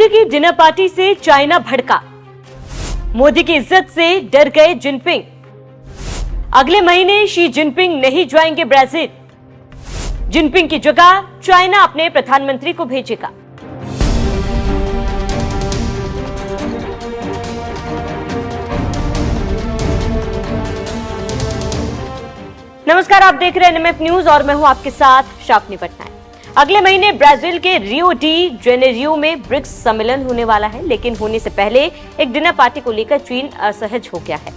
मोदी की dinner party से China भड़का, मोदी की इज्जत से डर गए जिनपिंग। अगले महीने शी जिनपिंग नहीं जाएंगे ब्राजील, जिनपिंग की जगह चाइना अपने प्रधानमंत्री को भेजेगा। नमस्कार, आप देख रहे हैं एनएमएफ न्यूज और मैं हूं आपके साथ शापनी पटनायक। अगले महीने ब्राजील के रियो डी जेनेरियो में ब्रिक्स सम्मेलन होने वाला है, लेकिन होने से पहले एक डिनर पार्टी को लेकर चीन असहज हो गया है।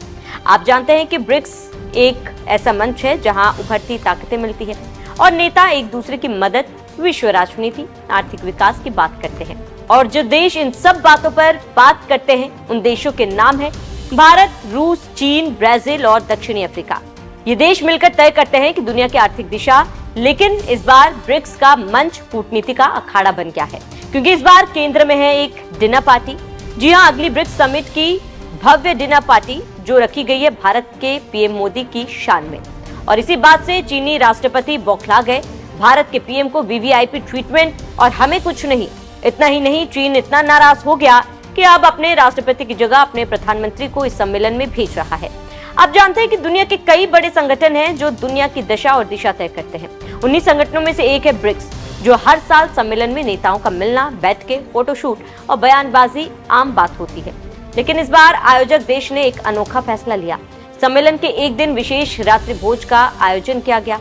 आप जानते हैं कि ब्रिक्स एक ऐसा मंच है जहां उभरती ताकतें मिलती है और नेता एक दूसरे की मदद, विश्व राजनीति, आर्थिक विकास की बात करते हैं। और जो देश इन सब बातों पर बात करते हैं उन देशों के नाम है भारत, रूस, चीन, ब्राजील और दक्षिणी अफ्रीका। ये देश मिलकर तय करते हैं कि दुनिया की आर्थिक दिशा। लेकिन इस बार ब्रिक्स का मंच कूटनीति का अखाड़ा बन गया है, क्योंकि इस बार केंद्र में है एक डिनर पार्टी। जी हां, अगली ब्रिक्स समिट की भव्य डिनर पार्टी जो रखी गई है भारत के पीएम मोदी की शान में। और इसी बात से चीनी राष्ट्रपति बौखला गए। भारत के पीएम को वीवीआईपी ट्रीटमेंट और हमें कुछ नहीं। इतना ही नहीं, चीन इतना नाराज हो गया कि अब अपने राष्ट्रपति की जगह अपने प्रधानमंत्री को इस सम्मेलन में भेज रहा है। आप जानते हैं कि दुनिया के कई बड़े संगठन हैं जो दुनिया की दशा और दिशा तय करते हैं। उन्हीं संगठनों में से एक है ब्रिक्स, जो हर साल सम्मेलन में नेताओं का मिलना, बैठकें, फोटोशूट और बयानबाजी आम बात होती है। लेकिन इस बार आयोजक देश ने एक अनोखा फैसला लिया। सम्मेलन के एक दिन विशेष रात्रि भोज का आयोजन किया गया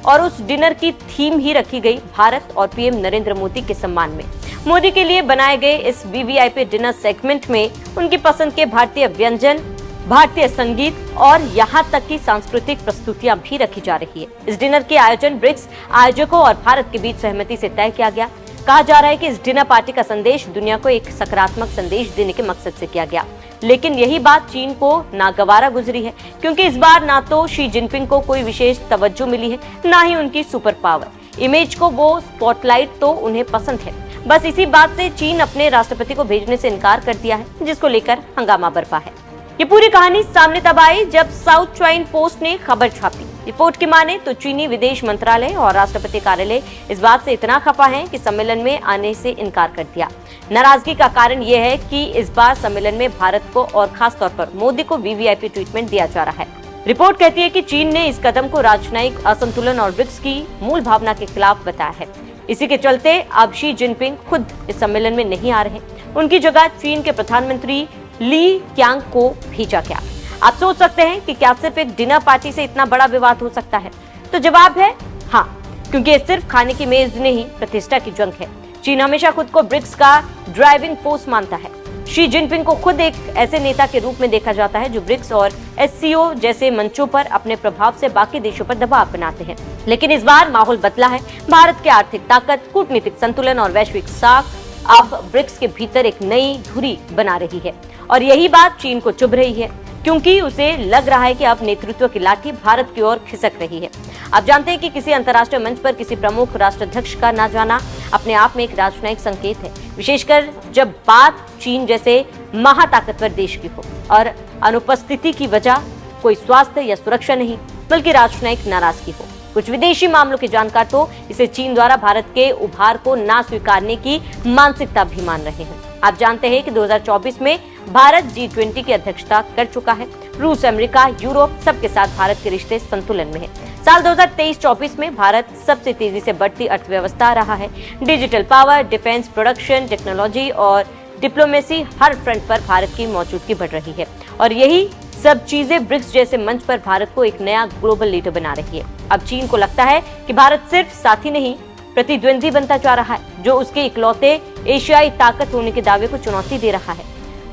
और उस डिनर की थीम ही रखी गई भारत और पीएम नरेंद्र मोदी के सम्मान में। मोदी के लिए बनाए गए इस वीवीआईपी डिनर सेगमेंट में उनकी पसंद के भारतीय व्यंजन, भारतीय संगीत और यहाँ तक की सांस्कृतिक प्रस्तुतियां भी रखी जा रही है। इस डिनर के आयोजन ब्रिक्स आयोजकों और भारत के बीच सहमति से तय किया गया। कहा जा रहा है कि इस डिनर पार्टी का संदेश दुनिया को एक सकारात्मक संदेश देने के मकसद से किया गया। लेकिन यही बात चीन को नागवारा गुजरी है, क्योंकि इस बार ना तो शी जिनपिंग को कोई विशेष तवज्जो मिली है, ना ही उनकी सुपर पावर इमेज को वो स्पॉटलाइट तो उन्हें पसंद है। बस इसी बात से चीन अपने राष्ट्रपति को भेजने से इनकार कर दिया है, जिसको लेकर हंगामा बरपा है। ये पूरी कहानी सामने तब आई जब साउथ चाइना पोस्ट ने खबर छापी। रिपोर्ट की माने तो चीनी विदेश मंत्रालय और राष्ट्रपति कार्यालय इस बात से इतना खफा है कि सम्मेलन में आने से इनकार कर दिया। नाराजगी का कारण यह है कि इस बार सम्मेलन में भारत को और खास तौर पर मोदी को वीवीआईपी ट्रीटमेंट दिया जा रहा है। रिपोर्ट कहती है कि चीन ने इस कदम को राजनयिक असंतुलन और ब्रिक्स की मूल भावना के खिलाफ बताया है। इसी के चलते अब शी जिनपिंग खुद इस सम्मेलन में नहीं आ रहे। उनकी जगह चीन के प्रधानमंत्री ली क्यांग को भेजा गया। आप सोच सकते हैं कि क्या सिर्फ एक डिनर पार्टी से इतना बड़ा विवाद हो सकता है? तो जवाब है हाँ, क्योंकि ये सिर्फ खाने की मेज नहीं, प्रतिष्ठा की जंग है। चीन हमेशा खुद को ब्रिक्स का ड्राइविंग फोर्स मानता है। शी जिनपिंग को खुद एक ऐसे नेता के रूप में देखा जाता है जो ब्रिक्स और एससीओ जैसे मंचों पर अपने प्रभाव से बाकी देशों पर दबाव बनाते हैं। लेकिन इस बार माहौल बदला है। भारत की आर्थिक ताकत, कूटनीतिक संतुलन और वैश्विक साख अब ब्रिक्स के भीतर एक नई धुरी बना रही है। और यही बात चीन को चुभ रही है, क्योंकि उसे लग रहा है कि अब नेतृत्व की लाठी भारत की ओर खिसक रही है। आप जानते हैं कि किसी अंतर्राष्ट्रीय मंच पर किसी प्रमुख राष्ट्राध्यक्ष का ना जाना अपने आप में एक राजनयिक संकेत है, विशेषकर जब बात चीन जैसे महाताकतवर देश की हो और अनुपस्थिति की वजह कोई स्वास्थ्य या सुरक्षा नहीं, बल्कि राजनयिक नाराजगी हो। कुछ विदेशी मामलों के जानकार तो इसे चीन द्वारा भारत के उभार को ना स्वीकारने की मानसिकता भी मान रहे हैं। आप जानते हैं कि 2024 में भारत G20 की अध्यक्षता कर चुका है। रूस, अमेरिका, यूरोप सबके साथ भारत के रिश्ते संतुलन में है। साल 2023-24 में भारत सबसे तेजी से बढ़ती अर्थव्यवस्था रहा है। Digital power, defence production, technology और डिप्लोमेसी, हर फ्रंट पर भारत की मौजूदगी बढ़ रही है। और यही सब चीजें ब्रिक्स जैसे मंच पर भारत को एक नया ग्लोबल लीडर बना रही है। अब चीन को लगता है कि भारत सिर्फ साथी नहीं, प्रतिद्वंदी बनता जा रहा है, जो उसके इकलौते एशियाई ताकत होने के दावे को चुनौती दे रहा है।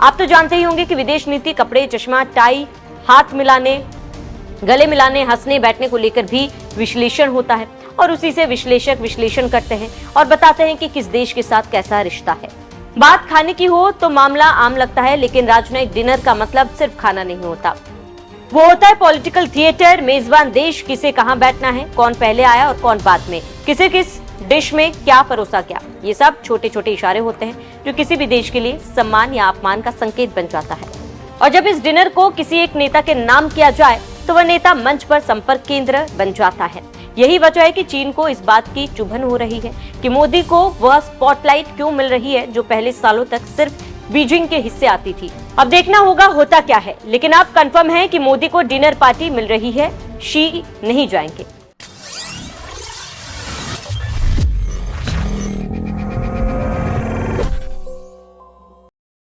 आप तो जानते ही होंगे कि विदेश नीति कपड़े, चश्मा, टाई, हाथ मिलाने, गले मिलाने, हंसने बैठने को लेकर भी विश्लेषण होता है और उसी से विश्लेषक विश्लेषण करते हैं और बताते हैं कि किस देश के साथ कैसा रिश्ता है। बात खाने की हो तो मामला आम लगता है, लेकिन राजनयिक डिनर का मतलब सिर्फ खाना नहीं होता। वो होता है पॉलिटिकल थिएटर। मेजबान देश किसे कहां बैठना है, कौन पहले आया और कौन बाद में, किसे किस डिश में क्या परोसा गया। ये सब छोटे छोटे इशारे होते हैं जो किसी भी देश के लिए सम्मान या अपमान का संकेत बन जाता है। और जब इस डिनर को किसी एक नेता के नाम किया जाए तो वह नेता मंच पर संपर्क केंद्र बन जाता है। यही वजह है कि चीन को इस बात की चुभन हो रही है कि मोदी को वह स्पॉटलाइट क्यों मिल रही है जो पहले सालों तक सिर्फ बीजिंग के हिस्से आती थी। अब देखना होगा होता क्या है, लेकिन अब कंफर्म है कि मोदी को डिनर पार्टी मिल रही है, शी नहीं जाएंगे।